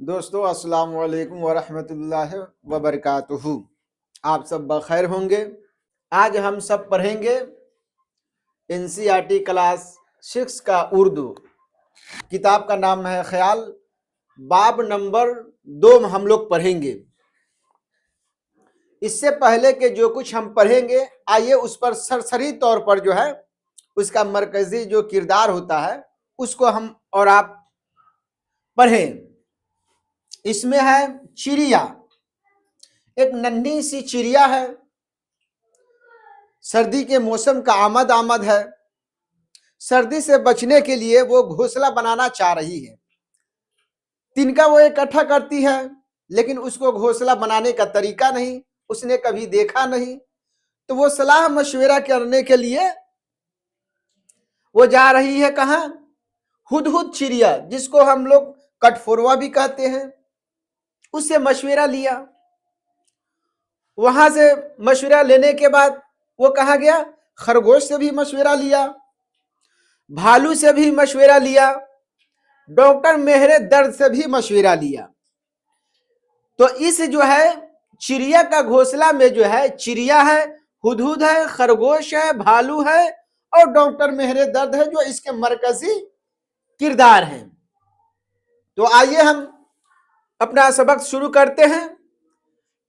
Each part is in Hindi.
दोस्तों अस्सलाम वालेकुम वरहमतुल्लाहि वबरकातुहू। आप सब बखैर होंगे। आज हम सब पढ़ेंगे एनसीईआरटी क्लास 6 का उर्दू। किताब का नाम है ख्याल। बाब नंबर 2 हम लोग पढ़ेंगे। इससे पहले के जो कुछ हम पढ़ेंगे, आइए उस पर सरसरी तौर पर जो है उसका मरकजी जो किरदार होता है उसको हम और आप पढ़ें। इसमें है चिड़िया। एक नन्ही सी चिड़िया है। सर्दी के मौसम का आमद है। सर्दी से बचने के लिए वो घोंसला बनाना चाह रही है। तिनका वो इकट्ठा करती है, लेकिन उसको घोंसला बनाने का तरीका नहीं, उसने कभी देखा नहीं। तो वो सलाह मशवरा करने के लिए वो जा रही है कहाँ? हुदहुद चिड़िया, जिसको हम लोग कटफोरवा भी कहते हैं, उससे मशवरा लिया। वहां से मशवरा लेने के बाद वो कहाँ गया? खरगोश से भी मशवरा लिया, भालू से भी मशवरा लिया, डॉक्टर मेहरे दर्द से भी मशवरा लिया। तो इस जो है चिड़िया का घोंसला में जो है चिड़िया है, हुदहुद है, खरगोश है, भालू है और डॉक्टर मेहरे दर्द है, जो इसके मरकजी किरदार हैं। तो आइए हम अपना सबक शुरू करते हैं।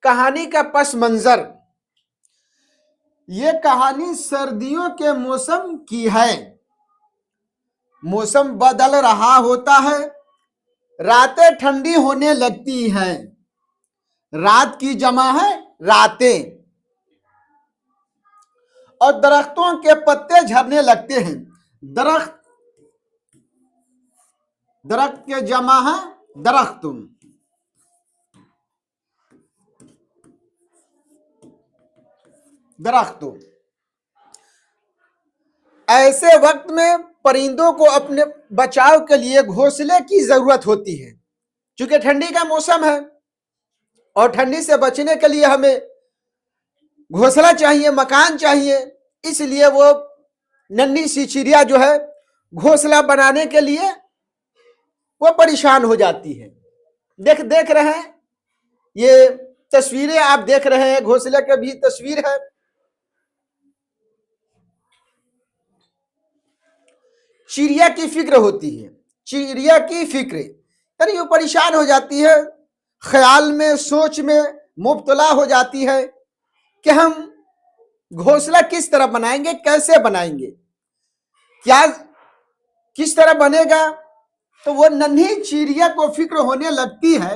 कहानी का पस मंजर। ये कहानी सर्दियों के मौसम की है। मौसम बदल रहा होता है, रातें ठंडी होने लगती हैं। रात की जमा है रातें, और दरख्तों के पत्ते झड़ने लगते हैं। दरख्त दरख्त के जमा है दरख्तुम। दरख्तों। ऐसे वक्त में परिंदों को अपने बचाव के लिए घोंसले की जरूरत होती है। क्योंकि ठंडी का मौसम है और ठंडी से बचने के लिए हमें घोंसला चाहिए, मकान चाहिए। इसलिए वो नन्ही सी चिड़िया जो है घोंसला बनाने के लिए वो परेशान हो जाती है। देख रहे हैं, ये तस्वीरें आप देख रहे हैं, घोंसले की भी तस्वीर है। चिड़िया की फिक्र होती है, चिड़िया की फिक्र, यानी वो परेशान हो जाती है, ख्याल में सोच में मुब्तला हो जाती है कि हम घोंसला किस तरह बनाएंगे, कैसे बनाएंगे, क्या किस तरह बनेगा। तो वो नन्ही चिड़िया को फिक्र होने लगती है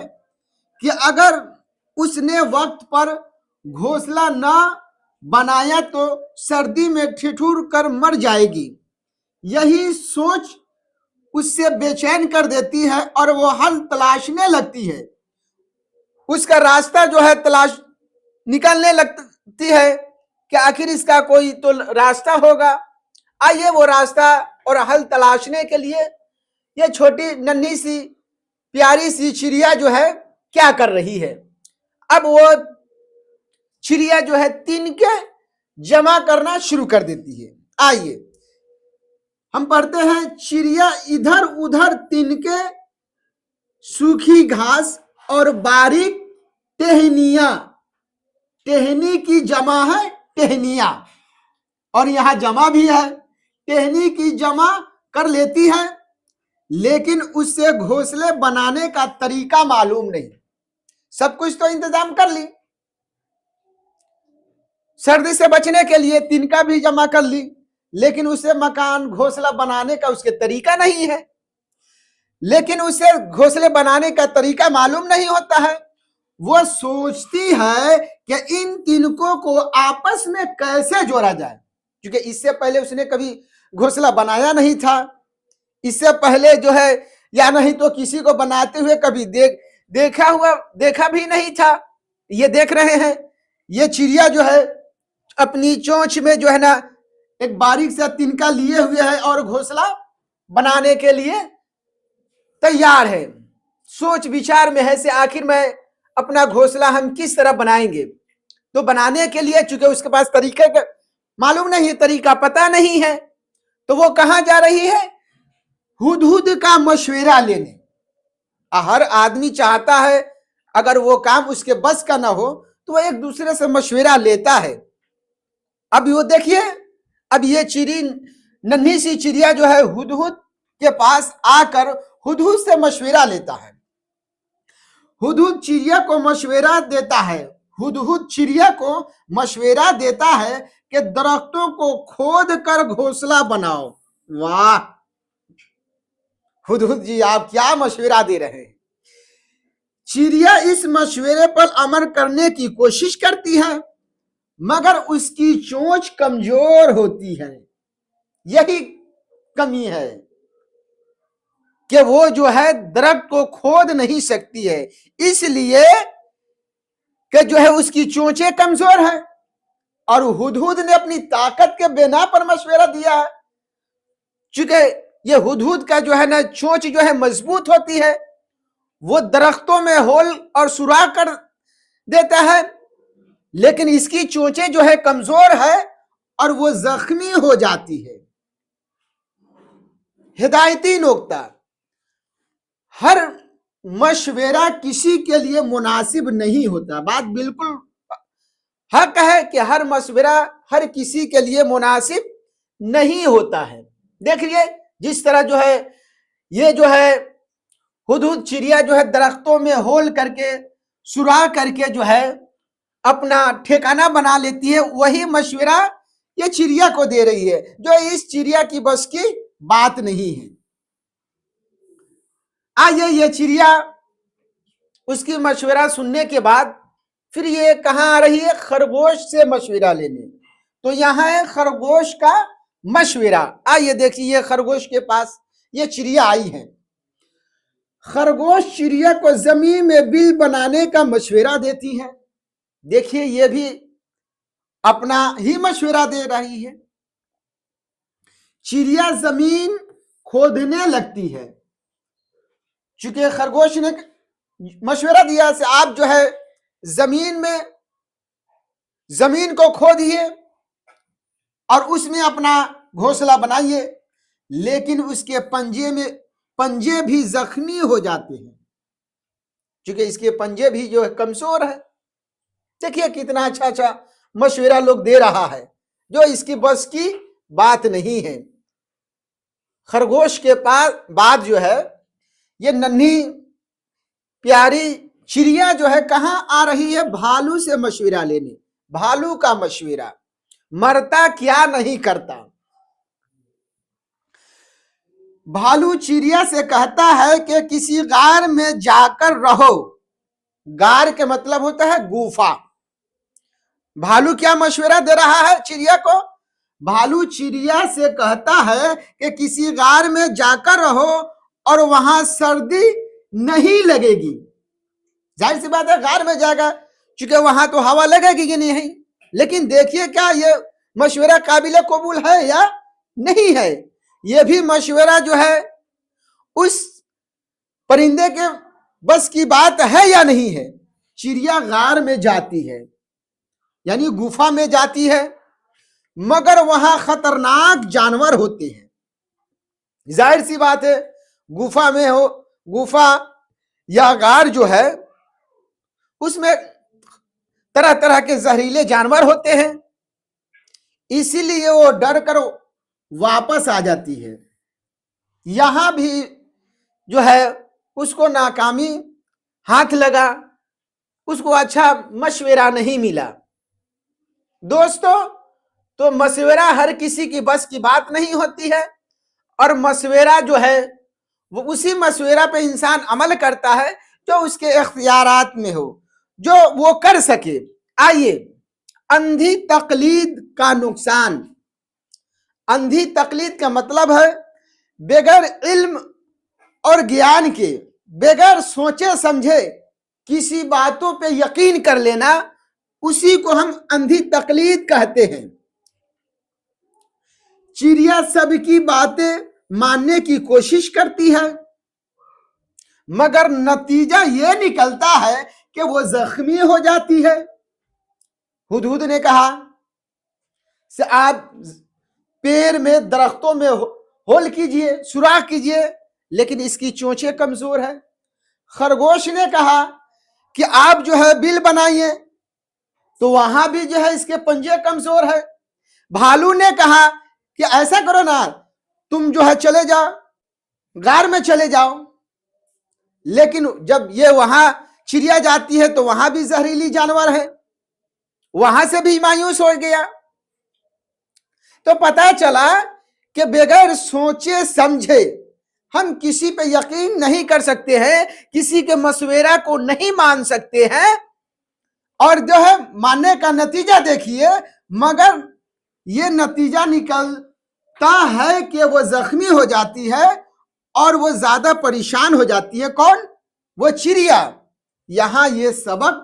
कि अगर उसने वक्त पर घोंसला ना बनाया तो सर्दी में ठिठुर कर मर जाएगी। यही सोच उससे बेचैन कर देती है और वो हल तलाशने लगती है। उसका रास्ता जो है तलाश निकलने लगती है कि आखिर इसका कोई तो रास्ता होगा। आइए वो रास्ता और हल तलाशने के लिए ये छोटी नन्ही सी प्यारी सी चिड़िया जो है क्या कर रही है। अब वो चिड़िया जो है तिनके जमा करना शुरू कर देती है। आइए हम पढ़ते हैं। चिड़िया इधर उधर तिनके, सूखी घास और बारीक टहनिया। टहनी की जमा है टहनिया, और यहां जमा भी है। टहनी की जमा कर लेती है, लेकिन उससे घोंसले बनाने का तरीका मालूम नहीं। सब कुछ तो इंतजाम कर ली, सर्दी से बचने के लिए तिनका भी जमा कर ली, लेकिन उसे मकान घोंसला बनाने का उसके तरीका नहीं है। लेकिन उसे घोंसले बनाने का तरीका मालूम नहीं होता है। वो सोचती है कि इन तिनकों को आपस में कैसे जोड़ा जाए, क्योंकि इससे पहले उसने कभी घोंसला बनाया नहीं था। इससे पहले जो है, या नहीं तो किसी को बनाते हुए कभी देखा भी नहीं था। ये देख रहे हैं, ये चिड़िया जो है अपनी चोंच में जो है ना एक बारीक सा तिनका लिए हुए है और घोंसला बनाने के लिए तैयार है। सोच विचार में है से आखिर में अपना घोंसला हम किस तरह बनाएंगे। तो बनाने के लिए चूंकि उसके पास तरीके का मालूम नहीं है, तरीका पता नहीं है, तो वो कहां जा रही है? हुदहुद का मशवरा लेने। हर आदमी चाहता है अगर वो काम उसके बस का ना हो तो वह एक दूसरे से मशवरा लेता है। अब वो देखिए, अब ये चिड़ी, नन्ही सी चिड़िया जो है हुदहुद के पास आकर हुदहुद से मशवरा लेता है। हुदहुद चिड़िया को मशवरा देता है, हुदहुद चिड़िया को मशवरा देता है कि दरख्तों को खोद कर घोंसला बनाओ। वाह हुदहुद जी, आप क्या मशवरा दे रहे हैं। चिड़िया इस मशवरे पर अमल करने की कोशिश करती है मगर उसकी चोंच कमजोर होती है। यही कमी है कि वो जो है दरख्त को खोद नहीं सकती है, इसलिए कि जो है उसकी चोंचें कमजोर है। और हुदहुद ने अपनी ताकत के बिना पर मशवरा दिया है, चूंकि ये हुदहुद का जो है ना चोंच जो है मजबूत होती है, वो दरख्तों में होल और सुराख कर देता है, लेकिन इसकी चोंचें जो है कमजोर है और वो जख्मी हो जाती है। हिदायती नुक्ता, हर मशवरा किसी के लिए मुनासिब नहीं होता। बात बिल्कुल हक है कि हर मशवरा हर किसी के लिए मुनासिब नहीं होता है। देखिए जिस तरह जो है ये जो है हुदहुद चिड़िया जो है दरख्तों में होल करके सुराख करके जो है अपना ठिकाना बना लेती है, वही मशवरा ये चिड़िया को दे रही है जो इस चिड़िया की बस की बात नहीं है। आइए ये चिड़िया उसकी मशवरा सुनने के बाद फिर ये कहां आ रही है, खरगोश से मशवरा लेने। तो यहां है खरगोश का मशवरा। आइए देखिए ये खरगोश के पास ये चिड़िया आई है। खरगोश चिड़िया को जमीन में बिल बनाने का मशवरा देती है। देखिए ये भी अपना ही मशवरा दे रही है। चिड़िया जमीन खोदने लगती है, चूंकि खरगोश ने मशवरा दिया से आप जो है जमीन को खोदिए और उसमें अपना घोंसला बनाइए, लेकिन उसके पंजे भी जख्मी हो जाते हैं, क्योंकि इसके पंजे भी जो है कमजोर है। देखिए कितना अच्छा अच्छा मशवरा लोग दे रहा है जो इसकी बस की बात नहीं है। खरगोश के पास बाद जो है ये नन्ही प्यारी चिड़िया जो है कहां आ रही है, भालू से मशवरा लेने। भालू का मशवरा, मरता क्या नहीं करता। भालू चिड़िया से कहता है कि किसी गार में जाकर रहो। गार के मतलब होता है गुफा। भालू क्या मशवरा दे रहा है चिड़िया को, भालू चिड़िया से कहता है कि किसी गार में जाकर रहो और वहां सर्दी नहीं लगेगी। जाहिर सी बात है गार में जाएगा क्योंकि वहां तो हवा लगेगी कि नहीं। लेकिन देखिए क्या ये मशवरा काबिल कबूल है या नहीं है। ये भी मशवरा जो है उस परिंदे के बस की बात है या नहीं है। चिड़िया गार में जाती है यानी गुफा में जाती है, मगर वहां खतरनाक जानवर होते हैं। जाहिर सी बात है गुफा में हो, गुफा या गार जो है उसमें तरह तरह के जहरीले जानवर होते हैं, इसीलिए वो डर कर वापस आ जाती है। यहां भी जो है उसको नाकामी हाथ लगा, उसको अच्छा मशवरा नहीं मिला। दोस्तों तो मशवरा हर किसी की बस की बात नहीं होती है, और मशवरा जो है वो उसी मशवरा पे इंसान अमल करता है जो उसके इख्तियारात में हो, जो वो कर सके। आइए अंधी तकलीद का नुकसान। अंधी तकलीद का मतलब है बगैर इल्म और ज्ञान के, बगैर सोचे समझे किसी बातों पे यकीन कर लेना, उसी को हम अंधी तकलीद कहते हैं। चिड़िया सबकी बातें मानने की कोशिश करती है, मगर नतीजा यह निकलता है कि वो जख्मी हो जाती है। हुदहुद ने कहा से आप पेड़ में दरख्तों में होल कीजिए, सुराख कीजिए, लेकिन इसकी चोंचें कमजोर है। खरगोश ने कहा कि आप जो है बिल बनाइए, तो वहां भी जो है इसके पंजे कमजोर है। भालू ने कहा कि ऐसा करो ना, तुम जो है चले जाओ, गार में चले जाओ। लेकिन जब ये वहां चिड़िया जाती है तो वहां भी जहरीली जानवर है, वहां से भी मायूस हो गया। तो पता चला कि बगैर सोचे समझे हम किसी पे यकीन नहीं कर सकते हैं, किसी के मशवरा को नहीं मान सकते हैं। और जो है मानने का नतीजा देखिए, मगर ये नतीजा निकलता है कि वो जख्मी हो जाती है और वो ज्यादा परेशान हो जाती है। कौन? वो चिड़िया। यहां ये सबक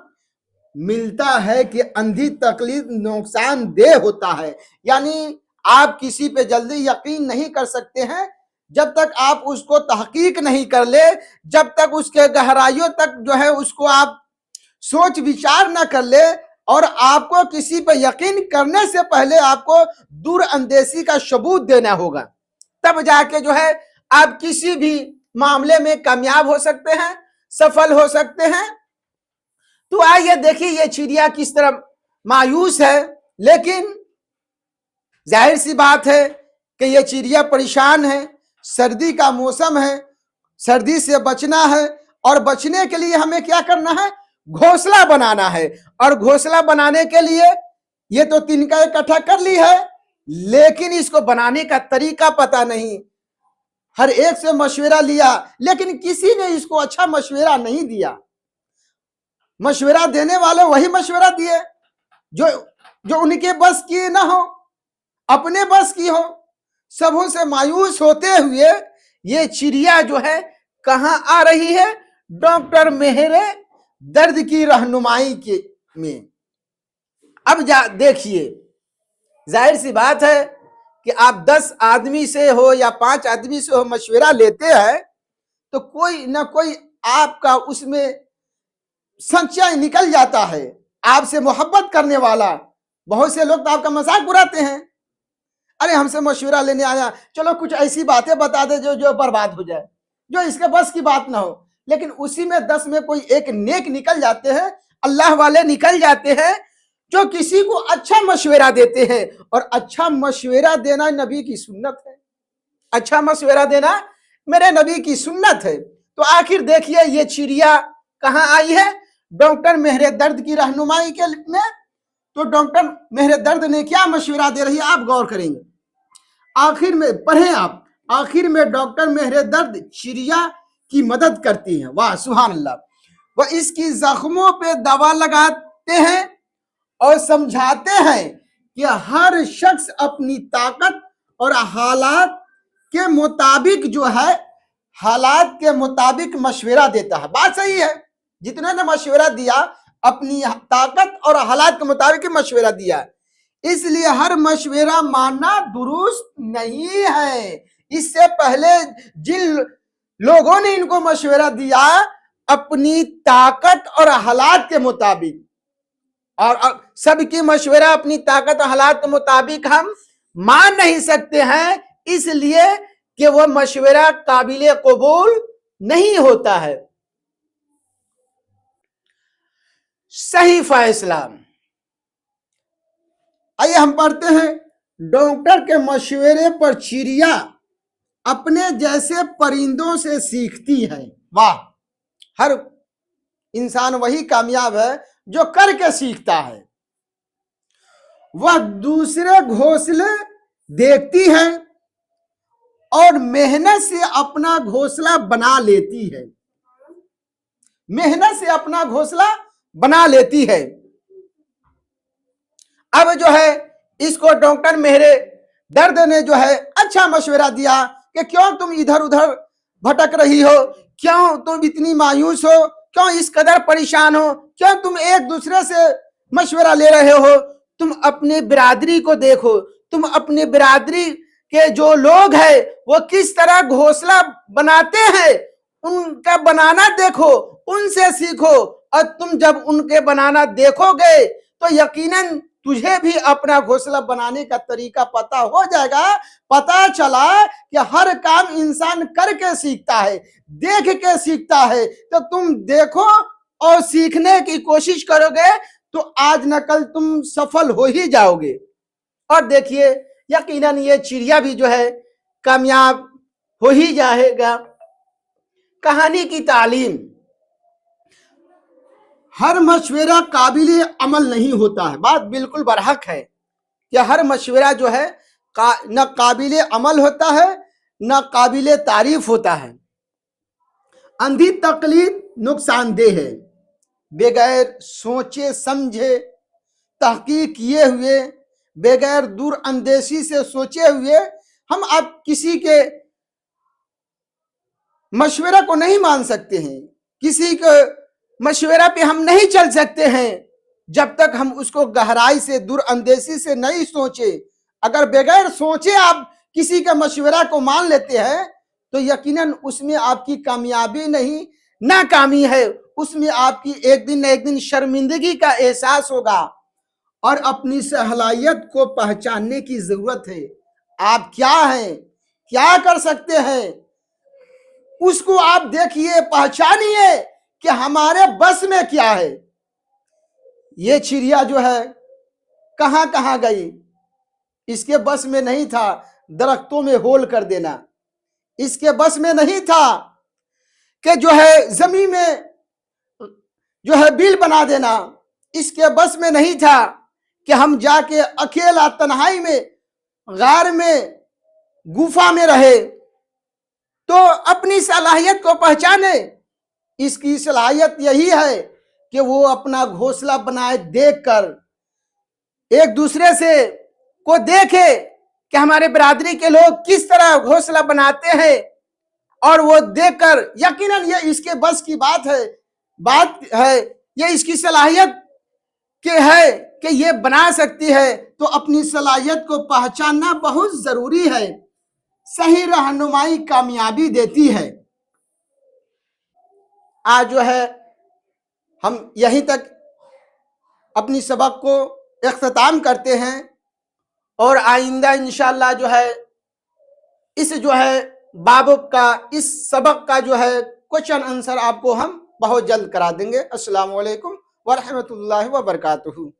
मिलता है कि अंधी तकलीफ नुकसानदेह होता है। यानी आप किसी पे जल्दी यकीन नहीं कर सकते हैं जब तक आप उसको तहकीक नहीं कर ले, जब तक उसके गहराइयों तक जो है उसको आप सोच विचार न कर ले। और आपको किसी पे यकीन करने से पहले आपको दूर अंदेशी का सबूत देना होगा, तब जाके जो है आप किसी भी मामले में कामयाब हो सकते हैं, सफल हो सकते हैं। तो आइए देखिए ये चिड़िया किस तरह मायूस है, लेकिन जाहिर सी बात है कि ये चिड़िया परेशान है। सर्दी का मौसम है, सर्दी से बचना है, और बचने के लिए हमें क्या करना है? घोंसला बनाना है। और घोंसला बनाने के लिए ये तो तिनका इकट्ठा कर ली है, लेकिन इसको बनाने का तरीका पता नहीं। हर एक से मशवरा लिया, लेकिन किसी ने इसको अच्छा मशवरा नहीं दिया। मशवरा देने वाले वही मशवरा दिए जो जो उनके बस की ना हो, अपने बस की हो। सबों से मायूस होते हुए ये चिड़िया जो है कहां आ रही है? डॉक्टर मेहरे दर्द की रहनुमाई के में। अब देखिए, जाहिर सी बात है कि आप 10 आदमी से हो या 5 आदमी से हो मशवरा लेते हैं, तो कोई ना कोई आपका उसमें संचय निकल जाता है, आपसे मोहब्बत करने वाला। बहुत से लोग तो आपका मजाक उड़ाते हैं, अरे हमसे मशवरा लेने आया, चलो कुछ ऐसी बातें बता दे जो बर्बाद हो जाए, जो इसके बस की बात ना हो। लेकिन उसी में 10 में कोई एक नेक निकल जाते हैं, अल्लाह वाले निकल जाते हैं, जो किसी को अच्छा मशवरा देते हैं। और अच्छा मशवरा देना नबी की सुन्नत है, अच्छा मशवरा देना मेरे नबी की सुन्नत है। तो आखिर देखिए ये चिड़िया कहां आई है? डॉक्टर मेहरे दर्द की रहनुमाई के में। तो डॉक्टर मेहरे दर्द ने क्या मशवरा दे रही है, आप गौर करेंगे। आखिर में पढ़े आप, आखिर में डॉक्टर मेहरे दर्द चिड़िया की मदद करती है। वाह सुभान अल्लाह। वह इसकी जख्मों पे दवा लगाते हैं और समझाते हैं कि हर शख्स अपनी ताकत और हालात के मुताबिक जो है, हालात के मुताबिक मशवरा देता है। बात सही है, जितने ने मशवरा दिया अपनी ताकत और हालात के मुताबिक मशवरा दिया, इसलिए हर मशवरा मानना दुरुस्त नहीं है। इससे पहले जिन लोगों ने इनको मशवरा दिया अपनी ताकत और हालात के मुताबिक, और सबकी मशवरा अपनी ताकत और हालात के मुताबिक हम मान नहीं सकते हैं, इसलिए कि वह मशवरा काबिल कबूल नहीं होता है। सही फैसला। आइए हम पढ़ते हैं, डॉक्टर के मशवरे पर चिड़िया अपने जैसे परिंदों से सीखती है। वाह, हर इंसान वही कामयाब है जो करके सीखता है। वह दूसरे घोंसले देखती है और मेहनत से अपना घोंसला बना लेती है, मेहनत से अपना घोंसला बना लेती है। अब जो है इसको डॉक्टर मेहरे दर्द ने जो है अच्छा मशवरा दिया कि क्यों तुम इधर उधर भटक रही हो, क्यों तुम इतनी मायूस हो, क्यों इस कदर परेशान हो, क्यों तुम एक दूसरे से मशवरा ले रहे हो। तुम अपनी बिरादरी को देखो, तुम अपनी बिरादरी के जो लोग हैं वो किस तरह घोंसला बनाते हैं, उनका बनाना देखो, उनसे सीखो। और तुम जब उनके बनाना देखोगे तो यकीनन तुझे भी अपना घोंसला बनाने का तरीका पता हो जाएगा। पता चला कि हर काम इंसान करके सीखता है, देख के सीखता है। तो तुम देखो और सीखने की कोशिश करोगे तो आज न कल तुम सफल हो ही जाओगे। और देखिए यकीनन ये चिड़िया भी जो है कामयाब हो ही जाएगा। कहानी की तालीम, हर मशवरा काबिल अमल नहीं होता है। बात बिल्कुल बरहक है कि हर मशवरा जो है न काबिल अमल होता है न काबिल तारीफ होता है। अंधी तकलीद नुकसानदेह है। बगैर सोचे समझे तहकीक किए हुए, बगैर दूर अंदेशी से सोचे हुए हम आप किसी के मशवरा को नहीं मान सकते हैं। किसी के मशवरा पे हम नहीं चल सकते हैं जब तक हम उसको गहराई से दूर अंदेशी से नहीं सोचे। अगर बगैर सोचे आप किसी के मशवरा को मान लेते हैं तो यकीनन उसमें आपकी कामयाबी नहीं नाकामी है, उसमें आपकी एक दिन न एक दिन शर्मिंदगी का एहसास होगा। और अपनी सलाहियत को पहचानने की जरूरत है। आप क्या हैं, क्या कर सकते हैं, उसको आप देखिए, पहचानिए कि हमारे बस में क्या है। ये चिड़िया जो है कहां कहां गई, इसके बस में नहीं था दरख्तों में होल कर देना, इसके बस में नहीं था कि जो है जमीन में जो है बिल बना देना, इसके बस में नहीं था कि हम जाके अकेला तन्हाई में गार में गुफा में रहे। तो अपनी सलाहियत को पहचाने। इसकी सलाहियत यही है कि वो अपना घोंसला बनाए, देखकर एक दूसरे से को देखे कि हमारे बिरादरी के लोग किस तरह घोंसला बनाते हैं, और वो देखकर यकीनन ये इसके बस की बात है, ये इसकी सलाहियत के है कि ये बना सकती है। तो अपनी सलाहियत को पहचानना बहुत जरूरी है। सही रहनुमाई कामयाबी देती है। आज जो है हम यहीं तक अपनी सबक को इख्तिताम करते हैं और आइंदा इंशाअल्लाह जो है इस जो है बाब का, इस सबक का जो है क्वेश्चन आंसर आपको हम बहुत जल्द करा देंगे। अस्सलाम वालेकुम व रहमतुल्लाहि व बरकातुहू।